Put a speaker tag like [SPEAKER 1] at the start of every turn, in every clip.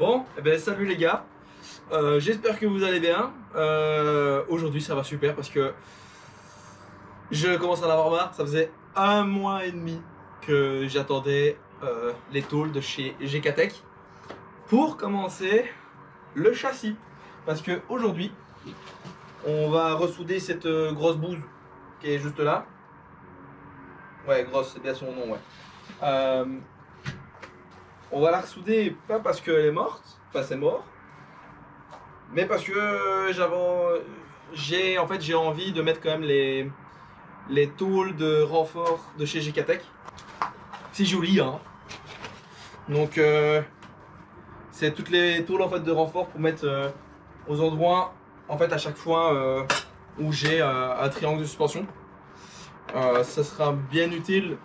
[SPEAKER 1] Bon, eh ben, salut les gars, j'espère que vous allez bien. Aujourd'hui ça va super parce que je commence à en avoir marre. Ça faisait 1 mois et demi que j'attendais les tôles de chez GKTech pour commencer le châssis. Parce que aujourd'hui, on va ressouder cette grosse bouse qui est juste là. Ouais, grosse, c'est bien son nom, ouais. On va la ressouder pas parce qu'elle est morte, enfin c'est mort, mais parce que j'ai envie de mettre quand même les tôles de renfort de chez GKTech. C'est joli, hein. Donc c'est toutes les tôles en fait de renfort pour mettre aux endroits en fait à chaque fois où j'ai un triangle de suspension. Ça sera bien utile,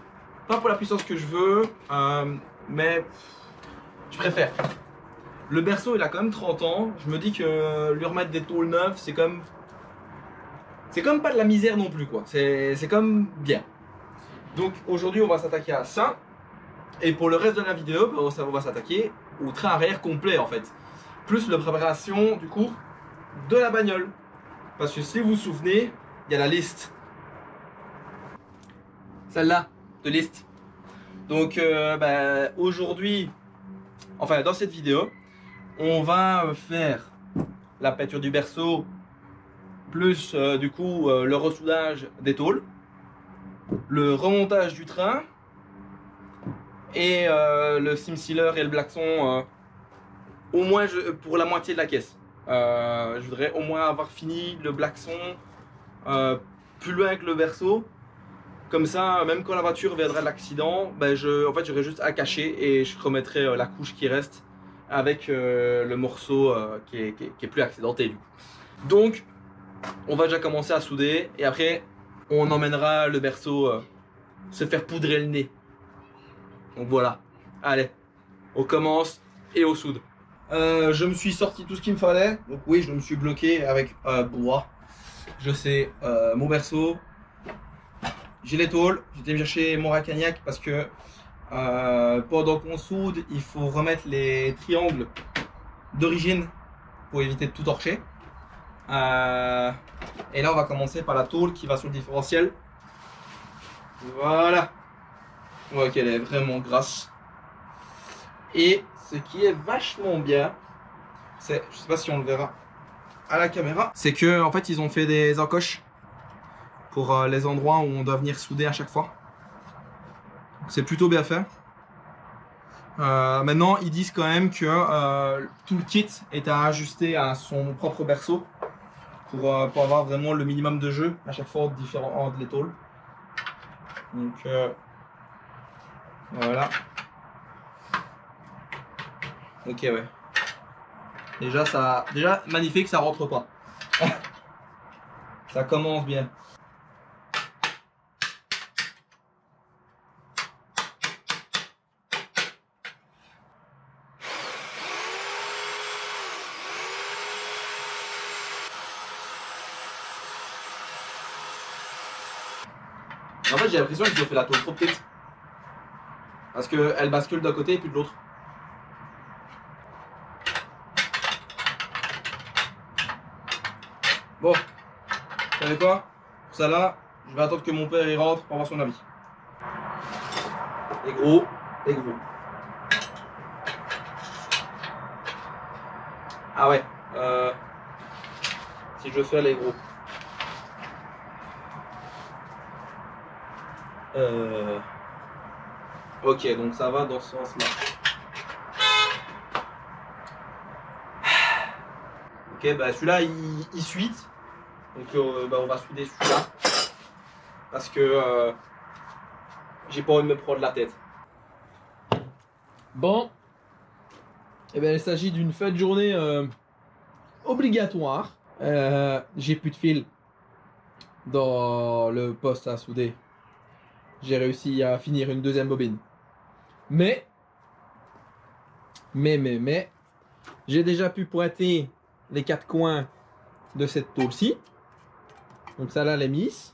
[SPEAKER 1] pas pour la puissance que je veux, mais je préfère. Le berceau il a quand même 30 ans, je me dis que lui remettre des tôles neuves c'est comme pas de la misère non plus quoi, c'est comme bien. Donc aujourd'hui on va s'attaquer à ça, et pour le reste de la vidéo on va s'attaquer au train arrière complet en fait, plus la préparation du coup de la bagnole, parce que si vous vous souvenez, il y a la liste, celle-là de liste. Donc aujourd'hui, enfin dans cette vidéo, on va faire la peinture du berceau, plus du coup le ressoudage des tôles, le remontage du train et le sim sealer et le blackson au moins pour la moitié de la caisse. Je voudrais au moins avoir fini le blackson plus loin que le berceau, comme ça même quand la voiture viendra de l'accident, ben j'aurai juste à cacher et je remettrai la couche qui reste avec le morceau qui est plus accidenté du coup. Donc on va déjà commencer à souder et après on emmènera le berceau se faire poudrer le nez. Donc voilà, allez, on commence et on soude. Je me suis sorti tout ce qu'il me fallait, donc oui je me suis bloqué avec bois. Je sais mon berceau, j'ai les tôles, j'ai été chercher mon racagnac parce que pendant qu'on soude il faut remettre les triangles d'origine pour éviter de tout torcher. Et là on va commencer par la tôle qui va sur le différentiel. Voilà. On voit qu'elle est vraiment grasse. Et ce qui est vachement bien, c'est, je sais pas si on le verra à la caméra, c'est que en fait ils ont fait des encoches pour les endroits où on doit venir souder à chaque fois. C'est plutôt bien fait. Maintenant ils disent quand même que tout le kit est à ajuster à son propre berceau pour avoir vraiment le minimum de jeu à chaque fois entre les tôles. Donc voilà. Ok, ouais. Déjà magnifique, ça rentre pas. Ça commence bien. En fait, j'ai l'impression qu'ils ont fait la tôle trop petite. Parce qu'elle bascule d'un côté et puis de l'autre. Bon, vous savez quoi? Pour ça là, je vais attendre que mon père y rentre pour avoir son avis. Les gros, les gros. Ah ouais, si je veux faire les gros. Ok, donc ça va dans ce sens-là. Ok, bah celui-là il suite. Donc on va souder celui-là. Parce que j'ai pas envie de me prendre la tête. Bon. Eh bien, il s'agit d'une fin de journée obligatoire. J'ai plus de fil dans le poste à souder. J'ai réussi à finir une deuxième bobine. Mais, j'ai déjà pu pointer les 4 coins de cette tôle-ci. Donc ça là, elle est mise.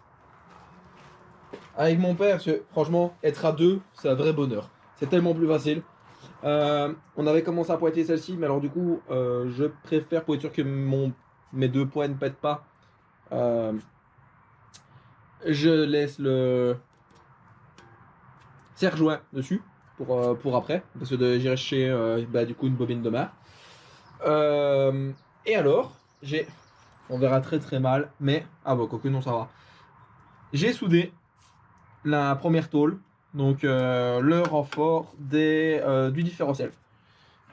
[SPEAKER 1] Avec mon père, franchement, être à deux, c'est un vrai bonheur. C'est tellement plus facile. On avait commencé à pointer celle-ci, mais alors du coup, je préfère, pour être sûr que mes deux points ne pètent pas, euh, je laisse le serre-joint dessus pour après, parce que j'irai chercher bah, du coup une bobine de main. Et alors, on verra très très mal, mais ah bon, quoique non, ça va. J'ai soudé la première tôle, donc le renfort du différentiel.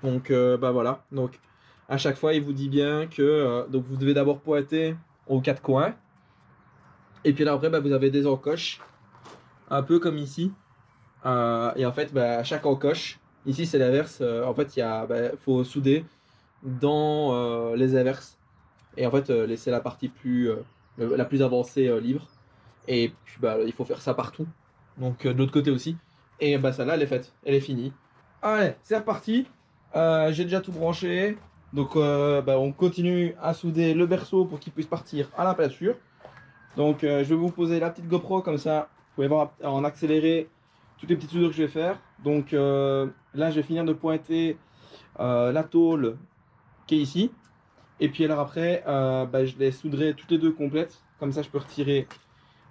[SPEAKER 1] Donc bah voilà, donc à chaque fois il vous dit bien que donc vous devez d'abord pointer aux quatre coins, et puis là après bah, vous avez des encoches, un peu comme ici. Et en fait bah, à chaque encoche, ici c'est l'inverse, en fait faut souder dans les inverses, et en fait laisser la partie la plus avancée libre, et puis bah, il faut faire ça partout, donc de l'autre côté aussi, et bah celle-là elle est faite, elle est finie. Allez, c'est reparti. J'ai déjà tout branché. Donc, bah, on continue à souder le berceau pour qu'il puisse partir à la peinture. Donc, je vais vous poser la petite GoPro comme ça. Vous pouvez voir en accéléré toutes les petites soudures que je vais faire. Donc, là, je vais finir de pointer la tôle qui est ici. Et puis, alors après, bah, je les souderai toutes les deux complètes. Comme ça, je peux retirer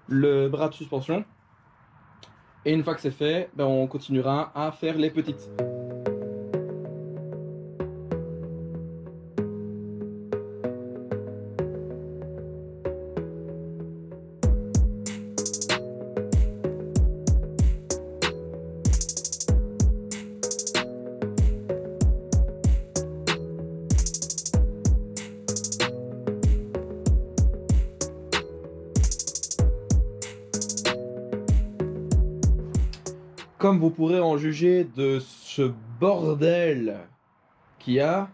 [SPEAKER 1] le bras de suspension. Et une fois que c'est fait, bah, on continuera à faire les petites. Comme vous pourrez en juger de ce bordel qu'il y a,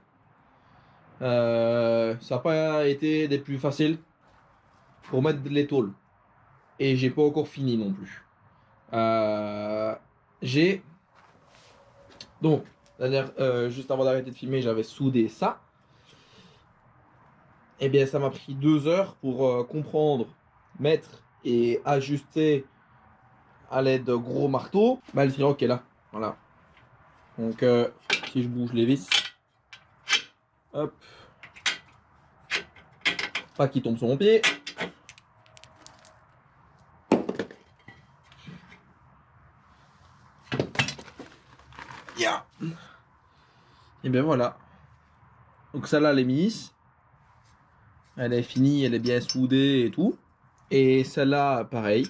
[SPEAKER 1] ça n'a pas été des plus faciles pour mettre les tôles. Et j'ai pas encore fini non plus. Euh, j'ai donc, juste avant d'arrêter de filmer, j'avais soudé ça. Et bien, ça m'a pris 2 heures pour comprendre, mettre et ajuster à l'aide de gros marteaux. Bah, le triangle est là, voilà. Donc, si je bouge les vis, hop, pas qu'il tombe sur mon pied. Yeah. Et bien voilà. Donc celle-là, elle est mise. Elle est finie, elle est bien soudée et tout. Et celle-là, pareil.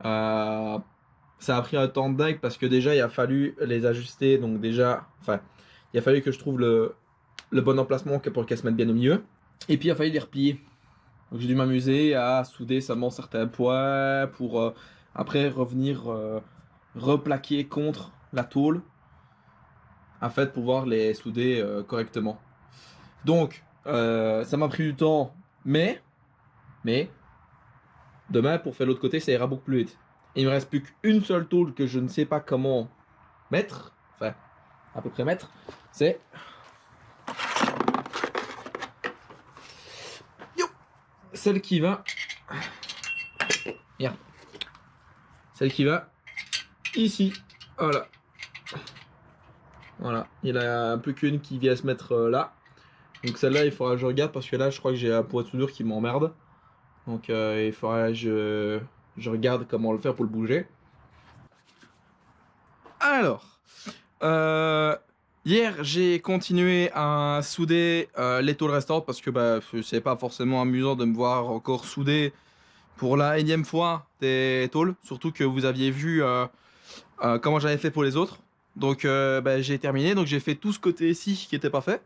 [SPEAKER 1] Ça a pris un temps de dingue parce que déjà, il a fallu les ajuster. Donc déjà, enfin, il a fallu que je trouve le bon emplacement pour qu'elles se mettent bien au milieu. Et puis, il a fallu les replier. Donc j'ai dû m'amuser à souder seulement certains points pour après revenir replaquer contre la tôle afin de pouvoir les souder correctement. Donc ça m'a pris du temps, mais demain pour faire l'autre côté ça ira beaucoup plus vite. Et il me reste plus qu'une seule tôle que je ne sais pas comment mettre, enfin à peu près mettre, c'est celle qui va, merde, celle qui va ici, voilà. Voilà, il n'y a plus qu'une qui vient se mettre là. Donc celle-là, il faudra que je regarde parce que là, je crois que j'ai la poids de soudure qui m'emmerde. Donc il faudra que je regarde comment le faire pour le bouger. Alors, hier, j'ai continué à souder les tôles restantes parce que bah, c'est pas forcément amusant de me voir encore souder pour la énième fois des tôles. Surtout que vous aviez vu comment j'avais fait pour les autres. Donc bah, j'ai terminé, donc j'ai fait tout ce côté ici qui n'était pas fait.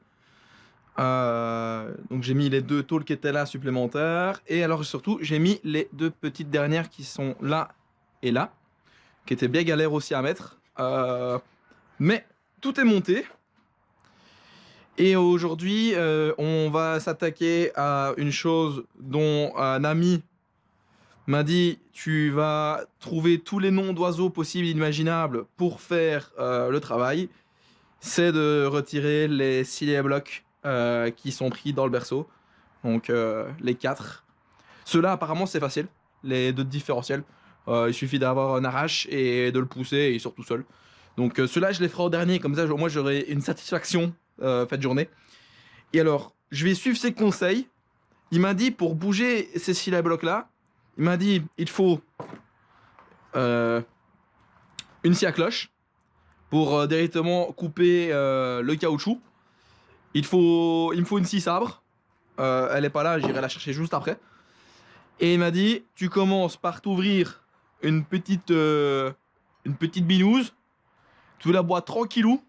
[SPEAKER 1] Donc j'ai mis les 2 tôles qui étaient là supplémentaires. Et alors surtout j'ai mis les 2 petites dernières qui sont là et là, qui étaient bien galères aussi à mettre. Mais tout est monté. Et aujourd'hui on va s'attaquer à une chose dont un ami m'a dit: tu vas trouver tous les noms d'oiseaux possibles et imaginables pour faire le travail. C'est de retirer les ciliés blocs qui sont pris dans le berceau. Donc les 4. Ceux-là apparemment c'est facile, les 2 différentiels. Il suffit d'avoir un arrache et de le pousser et il sort tout seul. Donc ceux-là, je les ferai au dernier, comme ça, moi, j'aurai une satisfaction fin de journée. Et alors, je vais suivre ses conseils. Il m'a dit, pour bouger ces scies à bloc-là, il m'a dit, il faut une scie à cloche pour directement couper le caoutchouc. Il me faut une scie sabre. Elle est pas là, j'irai la chercher juste après. Et il m'a dit, tu commences par t'ouvrir une petite binouse. Tu la bois tranquillou.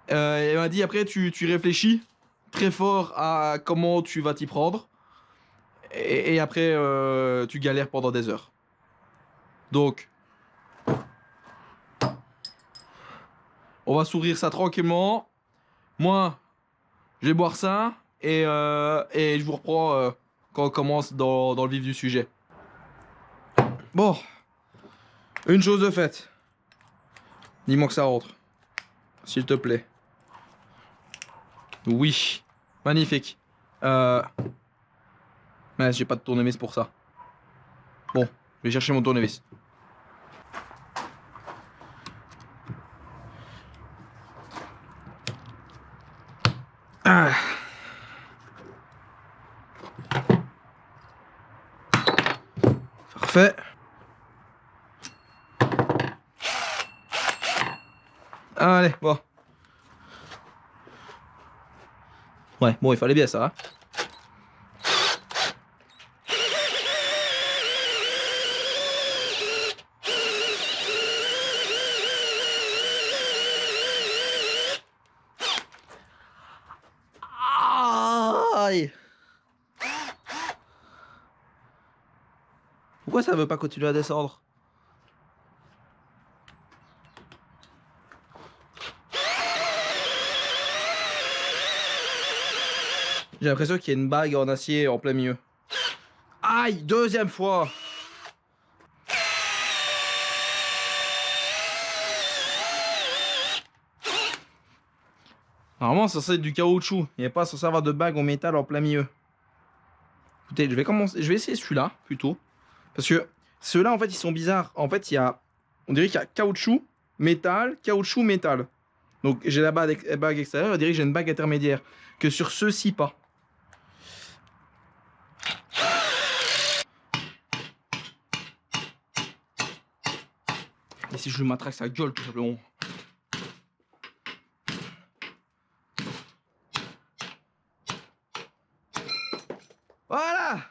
[SPEAKER 1] Il m'a dit, après, tu réfléchis très fort à comment tu vas t'y prendre. Et après, tu galères pendant des heures. Donc, on va s'ouvrir ça tranquillement. Moi, je vais boire ça. Et je vous reprends quand on commence dans le vif du sujet. Bon, une chose de faite. Dis-moi que ça rentre. S'il te plaît. Oui. Magnifique. Mais j'ai pas de tournevis pour ça. Bon, je vais chercher mon tournevis. Ah. Parfait. Allez, bon. Ouais, bon, il fallait bien ça. Hein. Aïe. Pourquoi ça veut pas continuer à descendre? J'ai l'impression qu'il y a une bague en acier en plein milieu. Aïe, deuxième fois. Normalement, ça c'est du caoutchouc. Il n'y a pas censé avoir de bague en métal en plein milieu. Écoutez, je vais essayer celui-là plutôt. Parce que ceux-là, en fait, ils sont bizarres. En fait, on dirait qu'il y a caoutchouc, métal, caoutchouc, métal. Donc j'ai la bague extérieure, on dirait que j'ai une bague intermédiaire. Que sur ceux-ci, pas. Et si je lui matraque sa gueule, tout simplement. Voilà!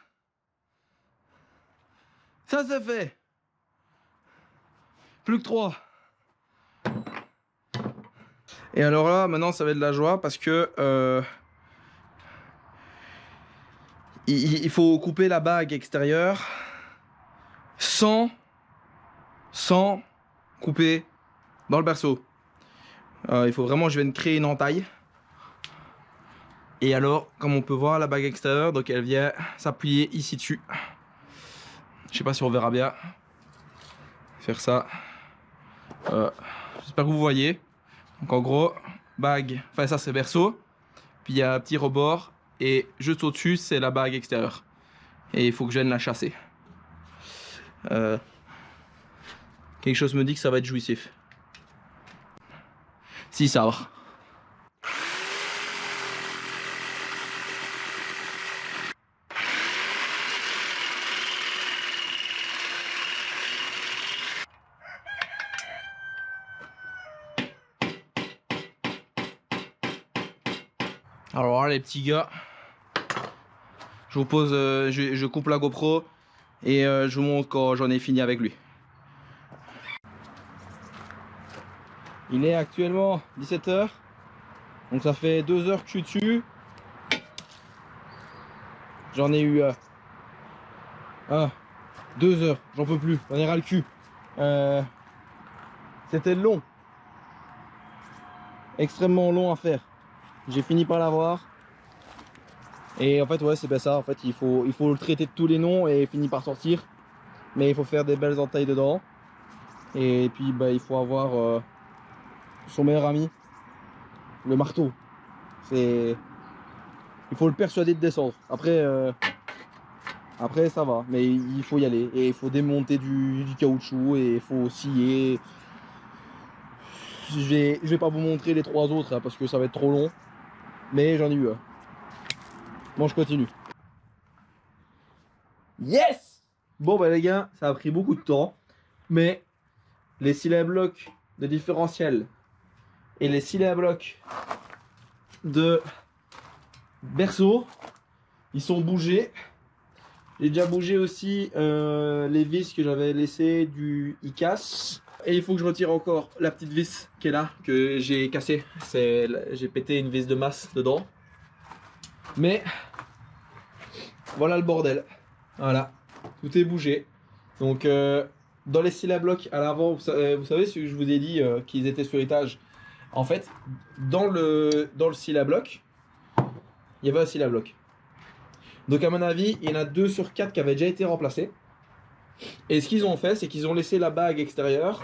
[SPEAKER 1] Ça c'est fait. Plus que 3. Et alors là, maintenant, ça va être de la joie parce que il faut couper la bague extérieure sans couper dans le berceau. Il faut vraiment, je viens de créer une entaille. Et alors, comme on peut voir, la bague extérieure, donc elle vient s'appuyer ici dessus. Je sais pas si on verra bien. Faire ça. J'espère que vous voyez. Donc en gros, bague, enfin ça c'est berceau. Puis il y a un petit rebord. Et juste au-dessus, c'est la bague extérieure. Et il faut que je vienne la chasser. Quelque chose me dit que ça va être jouissif. Si ça va. Alors là, les petits gars, je vous pose, je coupe la GoPro et je vous montre quand j'en ai fini avec lui. Il est actuellement 17 h, donc ça fait 2 heures que je suis dessus. J'en ai eu 2 heures, j'en peux plus, j'en ai ras le cul. C'était long, extrêmement long à faire. J'ai fini par l'avoir. Et en fait, ouais, c'est bien ça. En fait, il faut le traiter de tous les noms et finir par sortir. Mais il faut faire des belles entailles dedans. Et puis, bah, il faut avoir son meilleur ami, le marteau. Il faut le persuader de descendre. Après, ça va. Mais il faut y aller. Et il faut démonter du caoutchouc et il faut scier. je vais pas vous montrer les 3 autres hein, parce que ça va être trop long. Mais j'en ai eu un. Bon, je continue. Yes! Bon, bah les gars, ça a pris beaucoup de temps. Mais les cylés à bloc de différentiel et les cylés à bloc de berceau, ils sont bougés. J'ai déjà bougé aussi les vis que j'avais laissées du ICAS. Et il faut que je retire encore la petite vis qui est là, que j'ai cassée. J'ai pété une vis de masse dedans. Mais voilà le bordel. Voilà, tout est bougé. Donc dans les cylés à bloc à l'avant, vous savez ce que je vous ai dit qu'ils étaient sur étage. En fait, dans le cil à bloc, il y avait un cil à bloc. Donc à mon avis, il y en a 2 sur 4 qui avaient déjà été remplacés. Et ce qu'ils ont fait, c'est qu'ils ont laissé la bague extérieure.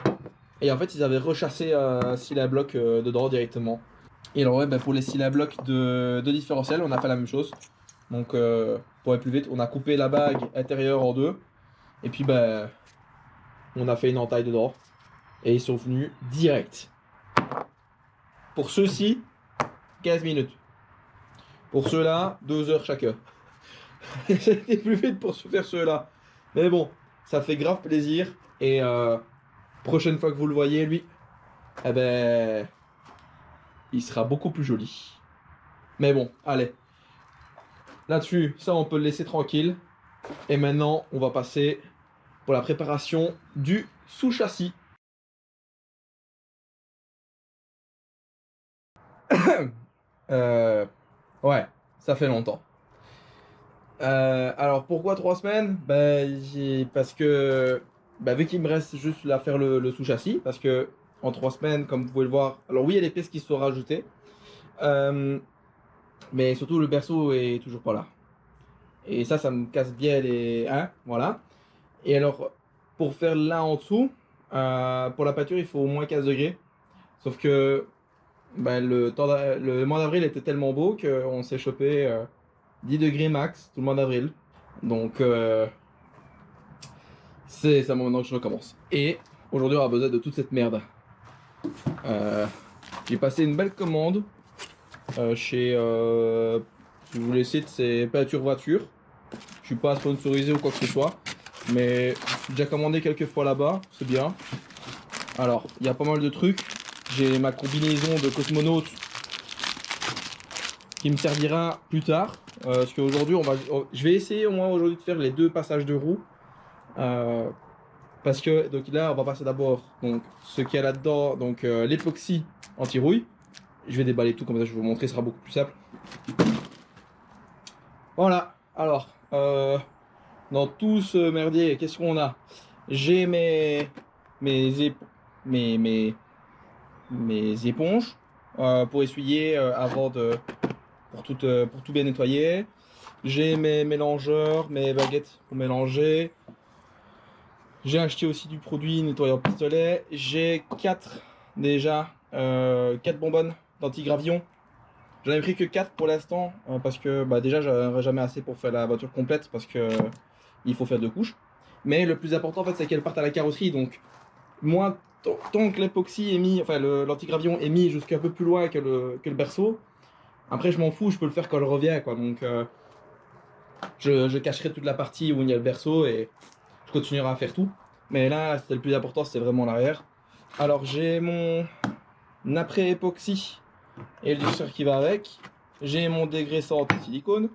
[SPEAKER 1] Et en fait, ils avaient rechassé un cil à bloc dedans directement. Et alors ouais, bah, pour les cils à bloc de différentiel, on a fait la même chose. Donc pour aller plus vite, on a coupé la bague intérieure en 2. Et puis bah, on a fait une entaille dedans. Et ils sont venus direct. Pour ceux-ci, 15 minutes. Pour ceux-là, 2 heures chacun. C'était plus vite pour se faire ceux-là. Mais bon, ça fait grave plaisir. Et prochaine fois que vous le voyez, lui, eh ben, il sera beaucoup plus joli. Mais bon, allez. Là-dessus, ça, on peut le laisser tranquille. Et maintenant, on va passer pour la préparation du sous-châssis. Ouais, ça fait longtemps. Alors pourquoi 3 semaines? Parce que vu qu'il me reste juste à faire le sous-châssis, parce que en 3 semaines, comme vous pouvez le voir, alors oui, il y a des pièces qui sont rajoutées, mais surtout le berceau est toujours pas là. Et ça me casse bien les. Hein, voilà. Et alors, pour faire là en dessous, pour la pâture, il faut au moins 15 degrés. Sauf que le mois d'avril était tellement beau qu'on s'est chopé 10 degrés max tout le mois d'avril. Donc, c'est à maintenant que je recommence. Et aujourd'hui, on aura besoin de toute cette merde. J'ai passé une belle commande chez. Si vous voulez, c'est Peinture Voiture. Je suis pas sponsorisé ou quoi que ce soit. Mais j'ai déjà commandé quelques fois là-bas, c'est bien. Alors, il y a pas mal de trucs. J'ai ma combinaison de cosmonaute qui me servira plus tard. Parce qu'aujourd'hui, je vais essayer au moins aujourd'hui de faire les 2 passages de roue. Parce que donc là, on va passer d'abord donc ce qu'il y a là-dedans, donc l'époxy anti-rouille. Je vais déballer tout comme ça, je vais vous montrer, ce sera beaucoup plus simple. Voilà. Alors, dans tout ce merdier, qu'est-ce qu'on a? J'ai mes éponges pour essuyer pour tout bien nettoyer. J'ai mes mélangeurs, mes baguettes pour mélanger. J'ai acheté aussi du produit nettoyant pistolet. J'ai 4 bonbonnes d'anti-gravion. J'en ai pris que 4 pour l'instant parce que déjà j'en aurai jamais assez pour faire la voiture complète parce que il faut faire 2 couches. Mais le plus important en fait c'est qu'elles partent à la carrosserie. Donc moi tant que l'époxy est mis, enfin l'anti-gravion est mis jusqu'à un peu plus loin que le berceau, après je m'en fous, je peux le faire quand je reviens quoi. Donc je cacherai toute la partie où il y a le berceau et je continuerai à faire tout. Mais là c'était le plus important, c'est vraiment l'arrière. Alors j'ai mon après époxy et le lisseur qui va avec. J'ai mon dégraissant anti-silicone.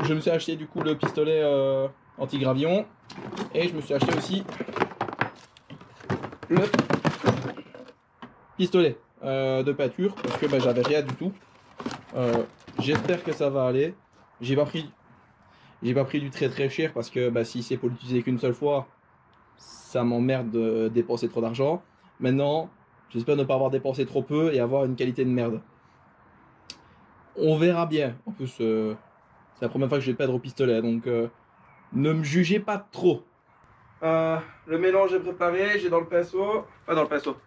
[SPEAKER 1] Je me suis acheté du coup le pistolet anti-gravion. Et je me suis acheté aussi le pistolet de peinture parce que j'avais rien du tout. J'espère que ça va aller. J'ai pas pris du très très cher parce que si c'est pour l'utiliser qu'une seule fois, ça m'emmerde de dépenser trop d'argent. Maintenant, j'espère ne pas avoir dépensé trop peu et avoir une qualité de merde. On verra bien. En plus, c'est la première fois que je vais perdre au pistolet, donc ne me jugez pas trop. Le mélange est préparé, j'ai dans le pinceau,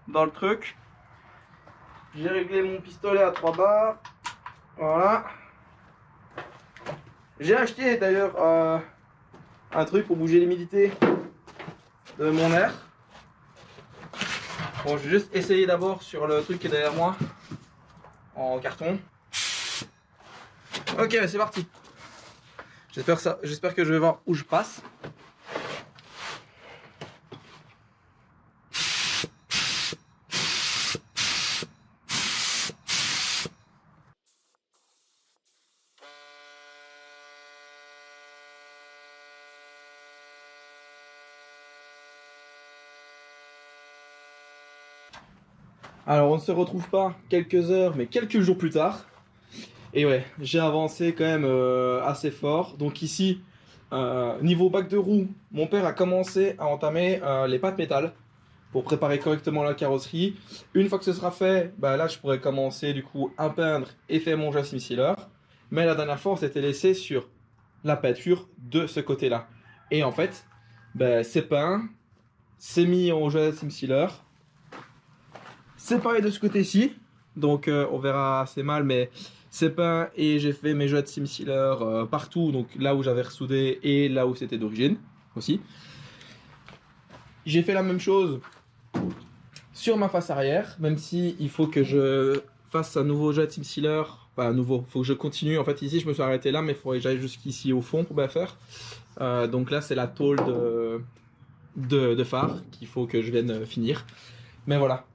[SPEAKER 1] dans le truc. J'ai réglé mon pistolet à 3 bars. Voilà. J'ai acheté d'ailleurs un truc pour bouger l'humidité de mon air. Bon, je vais juste essayer d'abord sur le truc qui est derrière moi, en carton. Ok, c'est parti. J'espère que je vais voir où je passe. Alors on ne se retrouve pas quelques heures mais quelques jours plus tard. Et ouais, j'ai avancé quand même assez fort. Donc ici, niveau bac de roue, mon père a commencé à entamer les pâtes métal pour préparer correctement la carrosserie. Une fois que ce sera fait, bah là je pourrais commencer du coup à peindre et faire mon jet SimSealer. Mais la dernière fois on s'était laissé sur la peinture de ce côté-là. Et en fait, bah, c'est peint, c'est mis en jet SimSealer. C'est pareil de ce côté-ci, donc on verra assez mal, mais c'est peint et j'ai fait mes jeux de SimSealer partout, donc là où j'avais ressoudé et là où c'était d'origine aussi. J'ai fait la même chose sur ma face arrière, même si il faut que je fasse un nouveau jet de SimSealer, pas un nouveau, il faut que je continue. En fait ici je me suis arrêté là, mais il faudrait que j'aille jusqu'ici au fond pour bien faire. Donc là c'est la tôle de phare qu'il faut que je vienne finir. Mais voilà,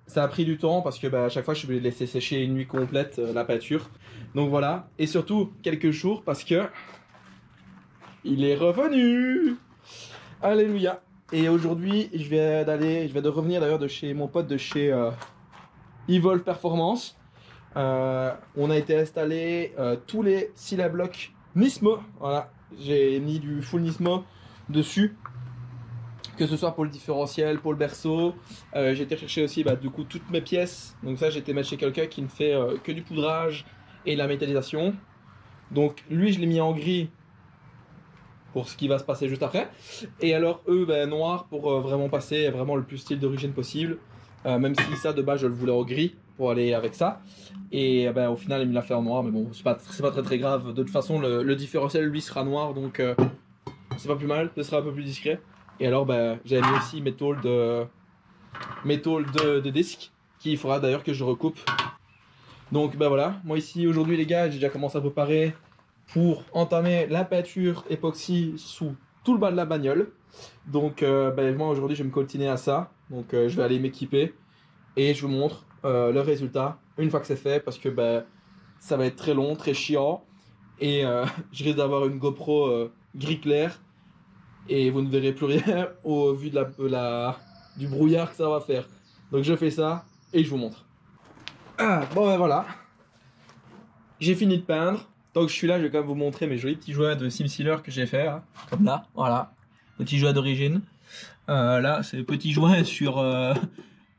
[SPEAKER 1] ça a pris du temps parce que bah, à chaque fois je vais laisser sécher une nuit complète la peinture. Donc voilà, et surtout quelques jours parce que il est revenu. Alléluia. Et aujourd'hui je vais de revenir d'ailleurs de chez mon pote de chez Evolve Performance. On a été installé tous les Silablock Nismo. Voilà, j'ai mis du full Nismo dessus. Que ce soit pour le différentiel, pour le berceau. J'ai été chercher aussi du coup toutes mes pièces. Donc ça j'ai été mettre chez quelqu'un qui ne fait que du poudrage et la métallisation. Donc lui je l'ai mis en gris pour ce qui va se passer juste après. Et alors eux noir pour vraiment passer vraiment le plus style d'origine possible. Même si ça de base je le voulais en gris pour aller avec ça. Et au final il me l'a fait en noir, mais bon c'est pas très grave. De toute façon le différentiel lui sera noir, donc c'est pas plus mal, ce sera un peu plus discret. Et alors j'avais mis aussi mes tôles de disque qu'il faudra d'ailleurs que je recoupe. Donc voilà, moi ici aujourd'hui les gars j'ai déjà commencé à préparer pour entamer la peinture époxy sous tout le bas de la bagnole. Donc moi aujourd'hui je vais me coltiner à ça. Donc je vais aller m'équiper et je vous montre le résultat une fois que c'est fait, parce que ça va être très long, très chiant. Et je risque d'avoir une GoPro gris clair. Et vous ne verrez plus rien au vu du brouillard que ça va faire. Donc je fais ça et je vous montre. Bon voilà. J'ai fini de peindre. Tant que je suis là, je vais quand même vous montrer mes jolis petits joints de SimSealer que j'ai fait. Hein. Comme là, voilà. Petit joint d'origine. Là, c'est petit joint sur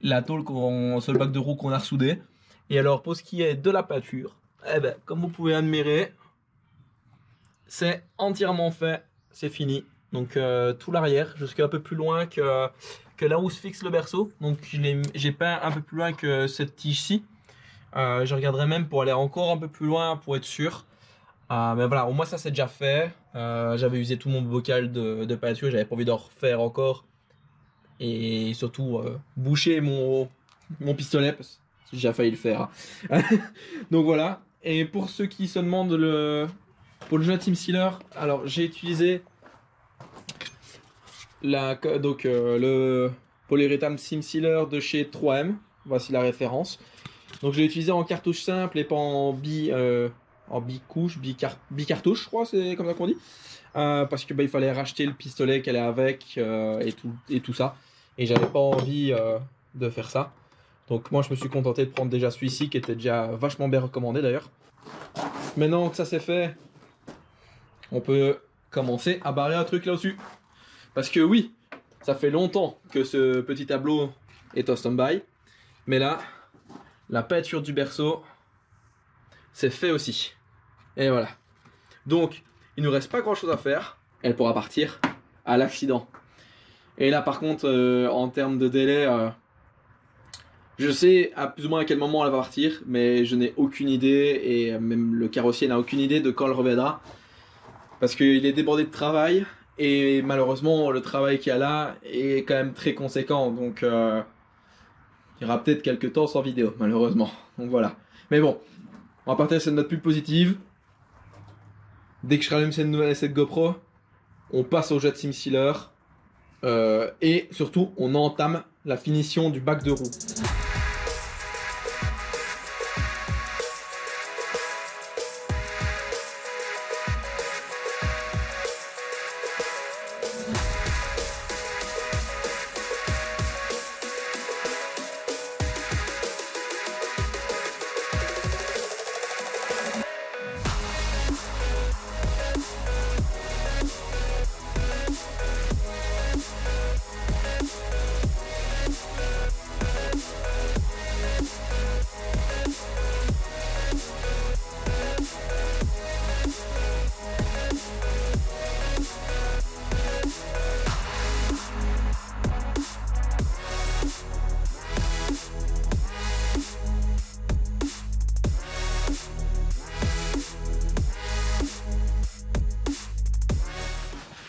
[SPEAKER 1] la tôle sur le bac de roue qu'on a ressoudé. Et alors pour ce qui est de la peinture, comme vous pouvez admirer, c'est entièrement fait, c'est fini. Donc tout l'arrière, jusqu'à un peu plus loin que là où se fixe le berceau. Donc j'ai peint un peu plus loin que cette tige-ci. Je regarderai même pour aller encore un peu plus loin pour être sûr. Mais voilà, au moins ça c'est déjà fait. J'avais usé tout mon bocal de peinture, j'avais pas envie d'en refaire encore. Et surtout boucher mon pistolet, parce que j'ai déjà failli le faire. Donc voilà. Et pour ceux qui se demandent pour le jeu de SimSealer, alors j'ai utilisé le polyuréthane SimSealer de chez 3M. Voici la référence. Donc je l'ai utilisé en cartouche simple et pas en bicouche, bicartouche, je crois, c'est comme ça qu'on dit. Parce que il fallait racheter le pistolet qu'elle est avec et tout ça. Et j'avais pas envie de faire ça. Donc moi je me suis contenté de prendre déjà celui-ci qui était déjà vachement bien recommandé d'ailleurs. Maintenant que ça c'est fait, on peut commencer à barrer un truc là-dessus. Parce que oui, ça fait longtemps que ce petit tableau est en stand-by. Mais là, la peinture du berceau, c'est fait aussi. Et voilà. Donc, il ne nous reste pas grand-chose à faire. Elle pourra partir à l'accident. Et là, par contre, en termes de délai, je sais à plus ou moins à quel moment elle va partir, mais je n'ai aucune idée, et même le carrossier n'a aucune idée de quand elle reviendra. Parce qu'il est débordé de travail, Et malheureusement, le travail qu'il y a là est quand même très conséquent. Donc, il y aura peut-être quelques temps sans vidéo, malheureusement. Donc voilà. Mais bon, on va partir sur une note plus positive. Dès que je rallume cette GoPro, on passe au jet de SimSealer. Et surtout, on entame la finition du bac de roue.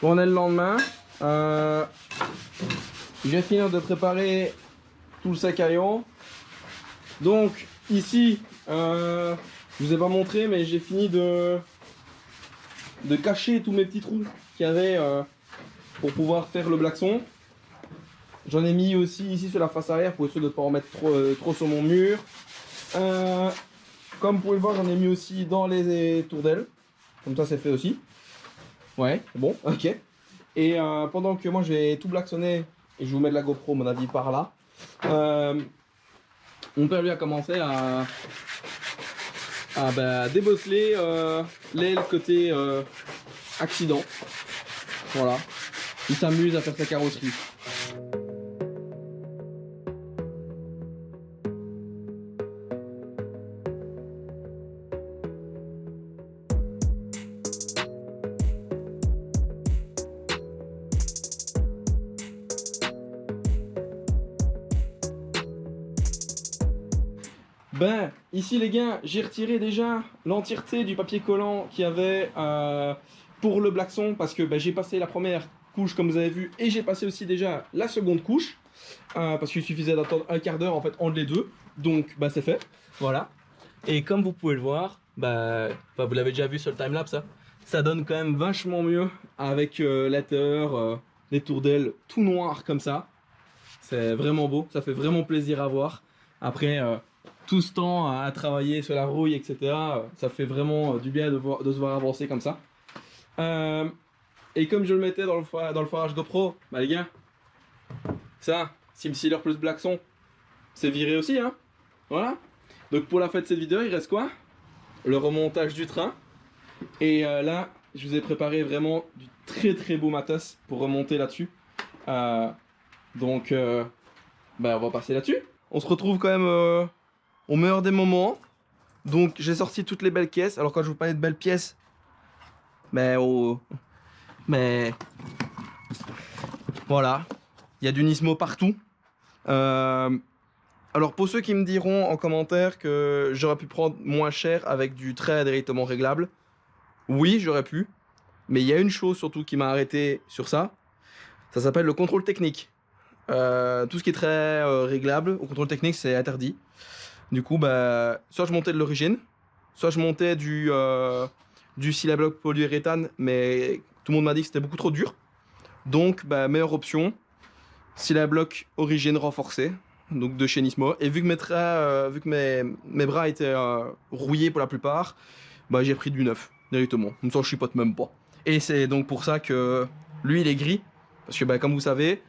[SPEAKER 1] Bon, on est le lendemain. Je viens de finir de préparer tout le sac à ion. Donc ici, je vous ai pas montré, mais j'ai fini de cacher tous mes petits trous qu'il y avait pour pouvoir faire le blackson. J'en ai mis aussi ici sur la face arrière pour essayer de ne pas en mettre trop sur mon mur. Comme vous pouvez le voir, j'en ai mis aussi dans les tourdelles. Comme ça, c'est fait aussi. Ouais, bon, ok. Et pendant que moi, j'ai tout blacksonné, et je vous mets de la GoPro, à mon avis, par là, mon père lui a commencé à débosseler l'aile côté accident. Voilà. Il s'amuse à faire sa carrosserie. Ben, ici les gars, j'ai retiré déjà l'entièreté du papier collant qu'il y avait pour le blackson parce que j'ai passé la première couche comme vous avez vu et j'ai passé aussi déjà la seconde couche parce qu'il suffisait d'attendre un quart d'heure en fait entre les deux. Donc c'est fait, voilà. Et comme vous pouvez le voir, vous l'avez déjà vu sur le timelapse, ça donne quand même vachement mieux avec l'atteleur, les tourdelles tout noir comme ça. C'est vraiment beau, ça fait vraiment plaisir à voir. Après tout ce temps à travailler sur la rouille, etc. Ça fait vraiment du bien de se voir avancer comme ça. Et comme je le mettais dans le forage GoPro, les gars, ça, SimSealer plus blackson, c'est viré aussi, hein. Voilà. Donc pour la fin de cette vidéo, il reste quoi? Le remontage du train. Et là, je vous ai préparé vraiment du très très beau matos pour remonter là-dessus. Donc, on va passer là-dessus. On se retrouve quand même au meilleur des moments. Donc j'ai sorti toutes les belles pièces. Alors quand je vous parlais de belles pièces, voilà, il y a du Nismo partout. Alors pour ceux qui me diront en commentaire que j'aurais pu prendre moins cher avec du trait directement réglable, oui j'aurais pu. Mais il y a une chose surtout qui m'a arrêté sur ça. Ça s'appelle le contrôle technique. Tout ce qui est très réglable au contrôle technique c'est interdit. Du coup, soit je montais de l'origine, soit je montais du Silabloc polyuréthane, mais tout le monde m'a dit que c'était beaucoup trop dur. Donc, meilleure option, Silabloc origine renforcée, donc de chez Nismo. Et vu que mes bras étaient rouillés pour la plupart, j'ai pris du neuf directement. Comme ça, je chipote même pas. Et c'est donc pour ça que lui, il est gris. Parce que, comme vous savez,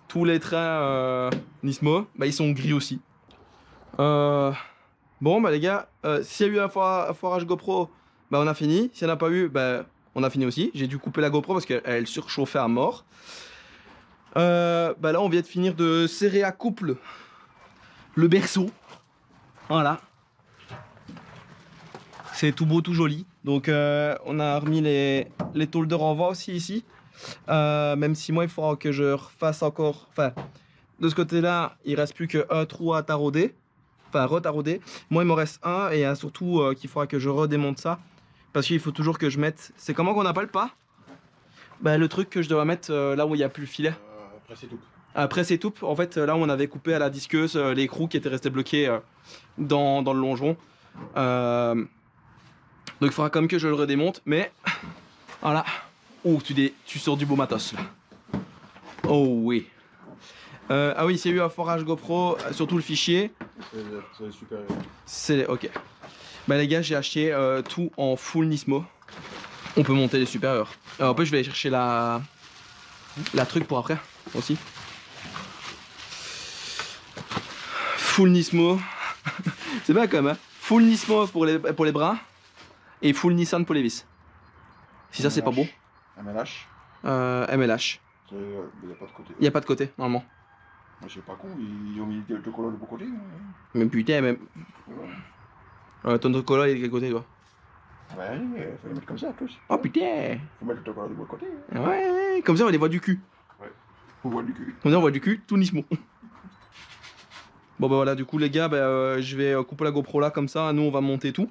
[SPEAKER 1] tous les trains Nismo, ils sont gris aussi. Bon les gars, s'il y a eu un forage GoPro, on a fini. S'il n'y en a pas eu, on a fini aussi. J'ai dû couper la GoPro parce qu'elle surchauffait à mort. Là on vient de finir de serrer à couple le berceau. Voilà. C'est tout beau, tout joli. Donc on a remis les tôles de renvoi aussi ici. Même si moi il faudra que je refasse encore. Enfin, de ce côté-là, il reste plus qu'un trou à tarauder. Enfin, retarauder. Moi, il m'en reste un et surtout qu'il faudra que je redémonte ça. Parce qu'il faut toujours que je mette. C'est comment qu'on appelle pas? Bah, le truc que je dois mettre là où il n'y a plus le filet.
[SPEAKER 2] Après c'est tout.
[SPEAKER 1] Après c'est tout. En fait là où on avait coupé à la disqueuse l'écrou qui était resté bloqué dans le longeron. Donc il faudra quand même que je le redémonte. Mais voilà. Oh tu sors du beau matos là. Oh oui. Ah oui, c'est eu un forage GoPro, surtout le fichier.
[SPEAKER 2] C'est super.
[SPEAKER 1] C'est ok. Bah les gars, j'ai acheté tout en full Nismo. On peut monter les supérieurs. En plus, je vais aller chercher la truc pour après aussi. Full Nismo. C'est bien quand même. Hein. Full Nismo pour les bras et full Nissan pour les vis. Si ça c'est pas beau.
[SPEAKER 2] MLH.
[SPEAKER 1] MLH.
[SPEAKER 2] Il n'y a pas de côté.
[SPEAKER 1] Il n'y a pas de côté normalement.
[SPEAKER 2] Moi, c'est pas con, ils ont mis le autocollant de bon côté.
[SPEAKER 1] Mais putain, même. Ton autocollant il est de quel côté toi?
[SPEAKER 2] Ouais, faut les mettre comme ça tous.
[SPEAKER 1] Oh putain.
[SPEAKER 2] Faut mettre le autocollant de bon côté.
[SPEAKER 1] Ouais, comme ça on les voit du cul.
[SPEAKER 2] Ouais, on voit du cul.
[SPEAKER 1] Comme ça on voit du cul, tout Nismo. Bon bah voilà, du coup les gars, bah, je vais couper la GoPro là comme ça, nous on va monter tout.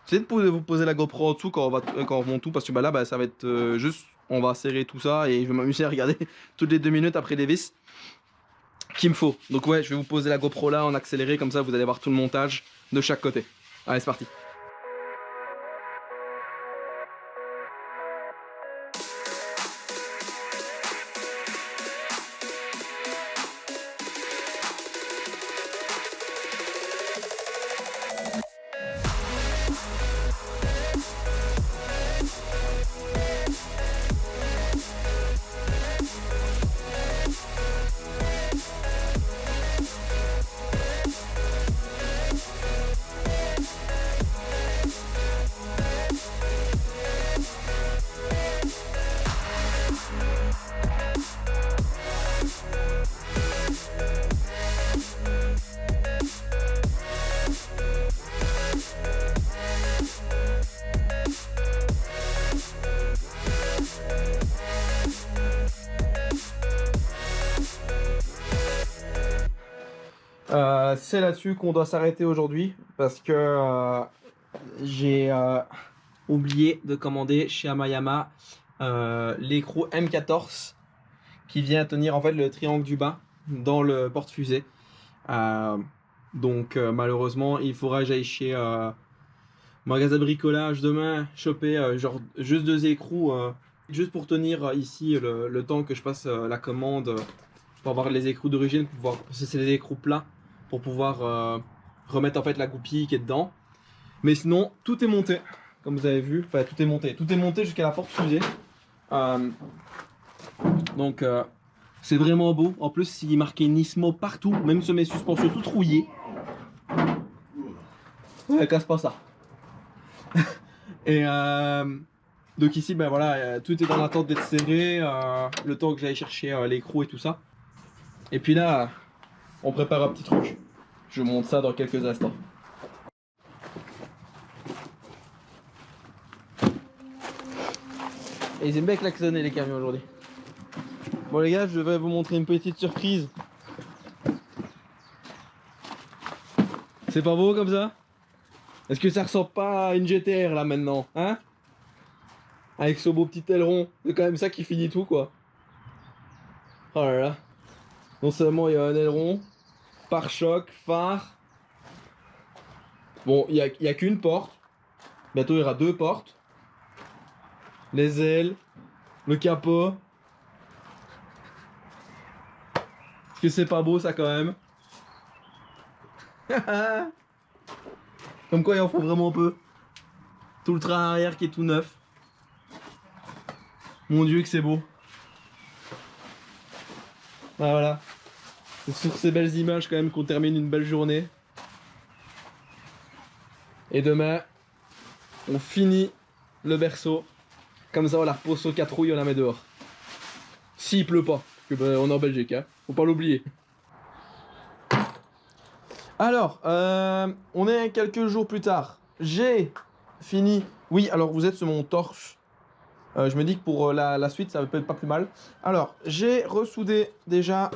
[SPEAKER 1] Essayez de vous poser la GoPro en dessous quand on monte tout, parce que bah là bah, ça va être juste, on va serrer tout ça et je vais m'amuser à regarder toutes les 2 minutes après les vis qu'il me faut. Donc ouais, je vais vous poser la GoPro là en accéléré, comme ça vous allez voir tout le montage de chaque côté. Allez c'est parti. C'est là-dessus qu'on doit s'arrêter aujourd'hui parce que j'ai oublié de commander chez Amayama l'écrou M14 qui vient tenir en fait le triangle du bas dans le porte-fusée. Donc malheureusement il faudra que j'aille chez magasin de bricolage demain choper genre juste 2 écrous juste pour tenir ici le temps que je passe la commande pour avoir les écrous d'origine, pour pouvoir, parce que c'est des écrous plats pour pouvoir remettre en fait la goupille qui est dedans. Mais sinon tout est monté comme vous avez vu, enfin tout est monté jusqu'à la porte fusée. Donc c'est vraiment beau. En plus il est marqué Nismo partout, même sur mes suspensions toutes rouillées. Ouais, casse pas ça. Et donc ici ben voilà, tout est dans l'attente d'être serré, le temps que j'aille chercher l'écrou et tout ça. Et puis là on prépare un petit truc. Je vous montre ça dans quelques instants. Et ils aiment bien klaxonner les camions aujourd'hui. Bon les gars, je vais vous montrer une petite surprise. C'est pas beau comme ça? Est-ce que ça ressemble pas à une GTR là maintenant, hein? Avec ce beau petit aileron, c'est quand même ça qui finit tout quoi. Oh là là. Non seulement il y a un aileron, pare-choc, phare. Bon, il y a qu'une porte. Bientôt il y aura 2 portes. Les ailes, le capot. Est-ce que c'est pas beau ça quand même? Comme quoi il en faut vraiment peu. Tout le train arrière qui est tout neuf. Mon dieu que c'est beau. Ah, voilà. C'est sur ces belles images quand même qu'on termine une belle journée. Et demain, on finit le berceau. Comme ça on la repose au 4 roues et on la met dehors. S'il pleut pas. Parce que ben, on est en Belgique, hein. Faut pas l'oublier. Alors, on est quelques jours plus tard. J'ai fini. Oui, alors vous êtes sur mon torse. Je me dis que pour la suite, ça peut être pas plus mal. Alors, j'ai ressoudé déjà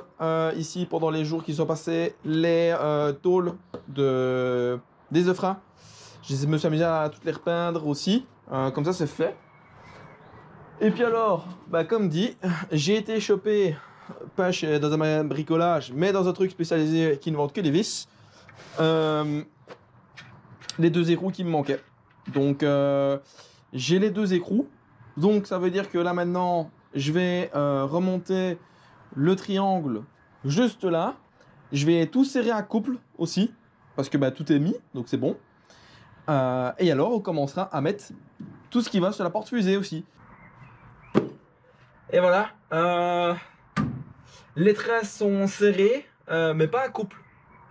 [SPEAKER 1] ici, pendant les jours qui sont passés, les tôles des freins. Je me suis amusé à toutes les repeindre aussi. Comme ça, c'est fait. Et puis alors, bah comme dit, j'ai été choper, pas dans un magasin de bricolage, mais dans un truc spécialisé qui ne vend que des vis, les 2 écrous qui me manquaient. Donc j'ai les 2 écrous, donc ça veut dire que là maintenant, je vais remonter le triangle juste là. Je vais tout serrer à couple aussi, parce que bah, tout est mis, donc c'est bon. Et alors, on commencera à mettre tout ce qui va sur la porte fusée aussi. Et voilà, les tresses sont serrées, mais pas à couple.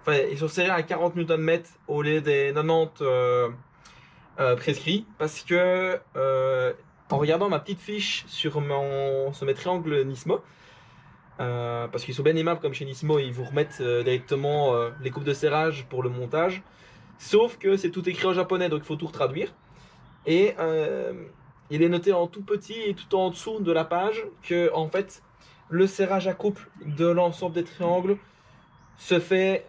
[SPEAKER 1] Enfin, ils sont serrés à 40 Nm au lieu des 90 prescrits, parce que en regardant ma petite fiche sur mes triangles Nismo, parce qu'ils sont bien aimables comme chez Nismo, ils vous remettent directement les coupes de serrage pour le montage. Sauf que c'est tout écrit en japonais, donc il faut tout retraduire. Et il est noté en tout petit et tout en dessous de la page que en fait le serrage à couple de l'ensemble des triangles se fait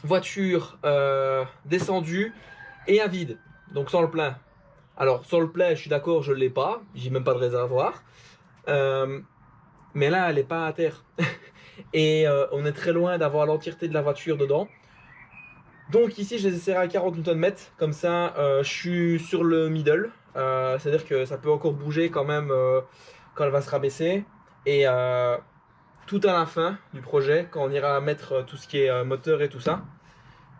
[SPEAKER 1] voiture descendue et à vide, donc sans le plein. Alors sans le plein, je suis d'accord, je ne l'ai pas, j'ai même pas de réservoir. Mais là, elle n'est pas à terre. Et on est très loin d'avoir l'entièreté de la voiture dedans. Donc ici, je les ai serrés à 40 Nm. Comme ça, je suis sur le middle. C'est-à-dire que ça peut encore bouger quand même quand elle va se rabaisser. Et tout à la fin du projet, quand on ira mettre tout ce qui est moteur et tout ça,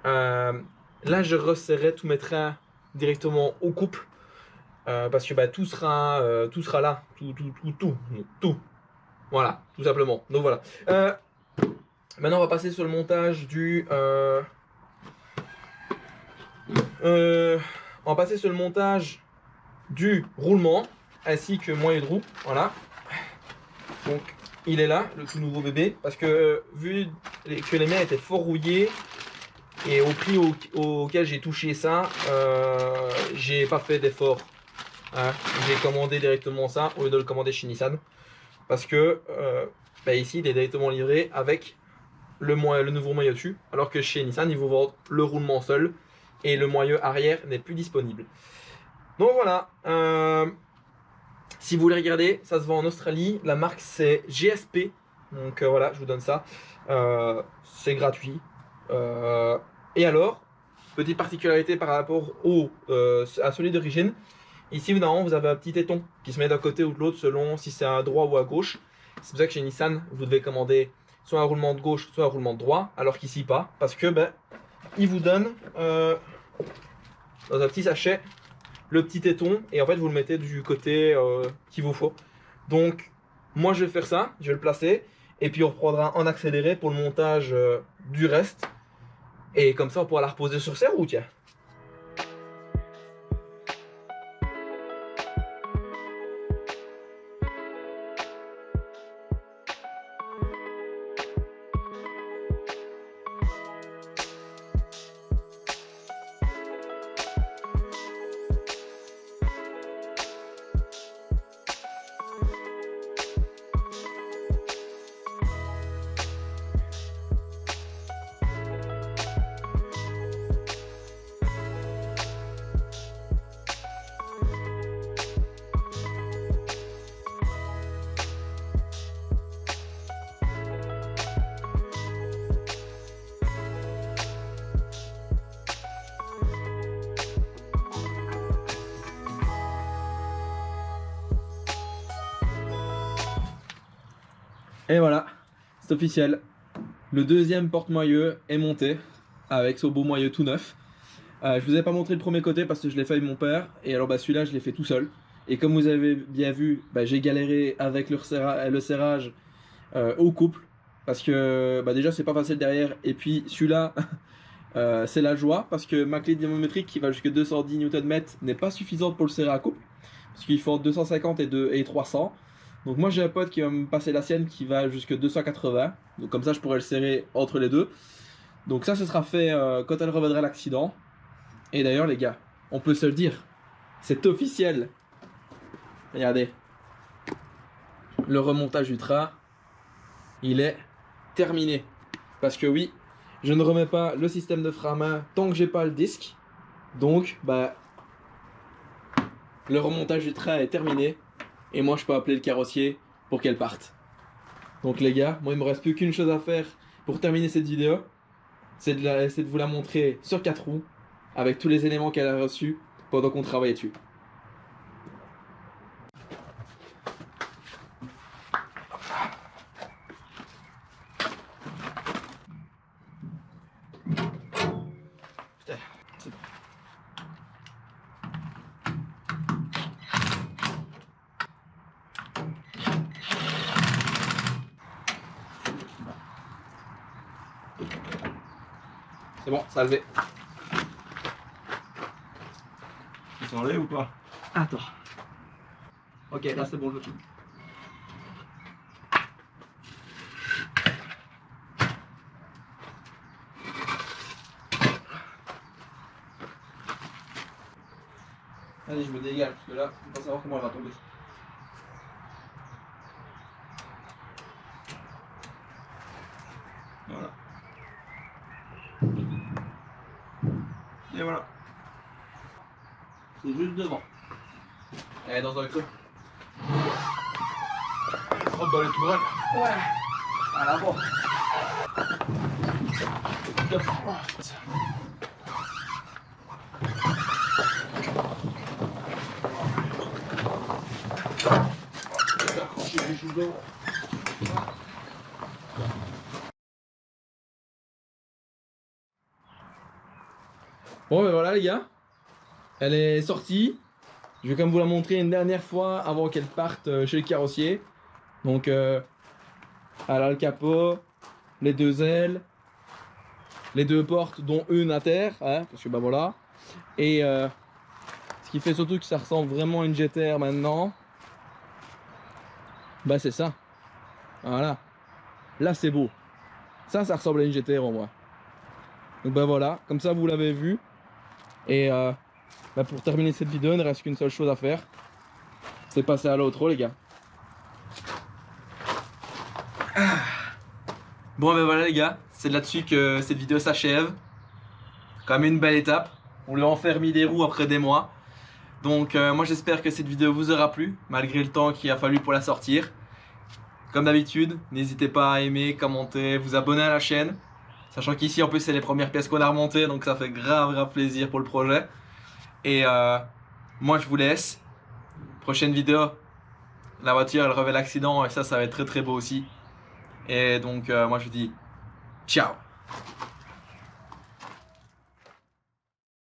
[SPEAKER 1] là, je resserrerai tous mes trains directement au couple. Parce que bah, tout sera là. Tout. Voilà, tout simplement. Donc voilà. Maintenant, on va passer sur le montage du... on va passer sur le montage du roulement ainsi que moyeu de roue. Voilà. Donc, il est là, le tout nouveau bébé. Parce que vu que les miens étaient fort rouillés et au prix auquel j'ai touché ça, j'ai pas fait d'effort. Hein. J'ai commandé directement ça au lieu de le commander chez Nissan. Parce que bah ici, il est directement livré avec le nouveau moyeu dessus. Alors que chez Nissan, ils vous vendent le roulement seul. Et le moyeu arrière n'est plus disponible. Donc voilà. Si vous voulez regarder, ça se vend en Australie. La marque c'est GSP. Donc voilà, je vous donne ça. C'est gratuit. Et alors, petite particularité par rapport à celui d'origine. Ici, évidemment, vous avez un petit téton qui se met d'un côté ou de l'autre selon si c'est à droite ou à gauche. C'est pour ça que chez Nissan, vous devez commander soit un roulement de gauche, soit un roulement de droit, alors qu'ici pas. Parce que ben, ils vous donnent dans un petit sachet le petit téton et en fait vous le mettez du côté qu'il vous faut. Donc moi je vais faire ça, je vais le placer et puis on reprendra en accéléré pour le montage du reste. Et comme ça on pourra la reposer sur ses roues, tiens. Et voilà, c'est officiel. Le deuxième porte-moyeu est monté avec ce beau moyeu tout neuf. Je vous ai pas montré le premier côté parce que je l'ai fait avec mon père. Et alors bah, celui-là, je l'ai fait tout seul. Et comme vous avez bien vu, bah, j'ai galéré avec le serrage au couple. Parce que bah, déjà, c'est pas facile derrière. Et puis celui-là, c'est la joie. Parce que ma clé dynamométrique qui va jusqu'à 210 Nm n'est pas suffisante pour le serrer à couple. Parce qu'il faut entre 250 et 300. Donc moi j'ai un pote qui va me passer la sienne qui va jusqu'à 280. Donc comme ça je pourrais le serrer entre les deux. Donc ça ce sera fait quand elle reviendra l'accident. Et d'ailleurs les gars, on peut se le dire, c'est officiel. Regardez. Le remontage du train, il est terminé. Parce que oui, je ne remets pas le système de frein à main tant que j'ai pas le disque. Donc bah le remontage du train est terminé. Et moi je peux appeler le carrossier pour qu'elle parte. Donc les gars, moi il me reste plus qu'une chose à faire pour terminer cette vidéo. C'est de vous la montrer sur 4 roues. Avec tous les éléments qu'elle a reçus pendant qu'on travaillait dessus. Putain, c'est bon. C'est bon, ça a levé.
[SPEAKER 2] Tu t'enlèves ou pas?
[SPEAKER 1] Attends. Ok, là c'est bon, je le fais. Allez, je me dégage parce que là, on va pas savoir comment elle va tomber.
[SPEAKER 2] Voilà. Et voilà.
[SPEAKER 1] C'est juste devant. Elle est dans un creux.
[SPEAKER 2] Rentre dans les tourelles.
[SPEAKER 1] Ouais. À l'avant. Bon ben voilà les gars, elle est sortie. Je vais comme vous la montrer une dernière fois avant qu'elle parte chez le carrossier. Donc elle a le capot, les deux ailes, les deux portes dont une à terre, hein, parce que bah voilà. Et ce qui fait surtout que ça ressemble vraiment à une GTR maintenant, bah c'est ça. Voilà. Là c'est beau. Ça ressemble à une GTR en moi. Donc bah voilà, comme ça vous l'avez vu. Et bah pour terminer cette vidéo, il ne reste qu'une seule chose à faire. C'est passer à l'autre, les gars. Bon ben voilà les gars, c'est là-dessus que cette vidéo s'achève. Quand même une belle étape. On lui a enfin remis des roues après des mois. Donc moi j'espère que cette vidéo vous aura plu, malgré le temps qu'il a fallu pour la sortir. Comme d'habitude, n'hésitez pas à aimer, commenter, vous abonner à la chaîne. Sachant qu'ici en plus c'est les premières pièces qu'on a remontées, donc ça fait grave plaisir pour le projet. Et moi je vous laisse. Prochaine vidéo, la voiture elle revêt l'accident et ça va être très beau aussi. Et donc moi je vous dis ciao.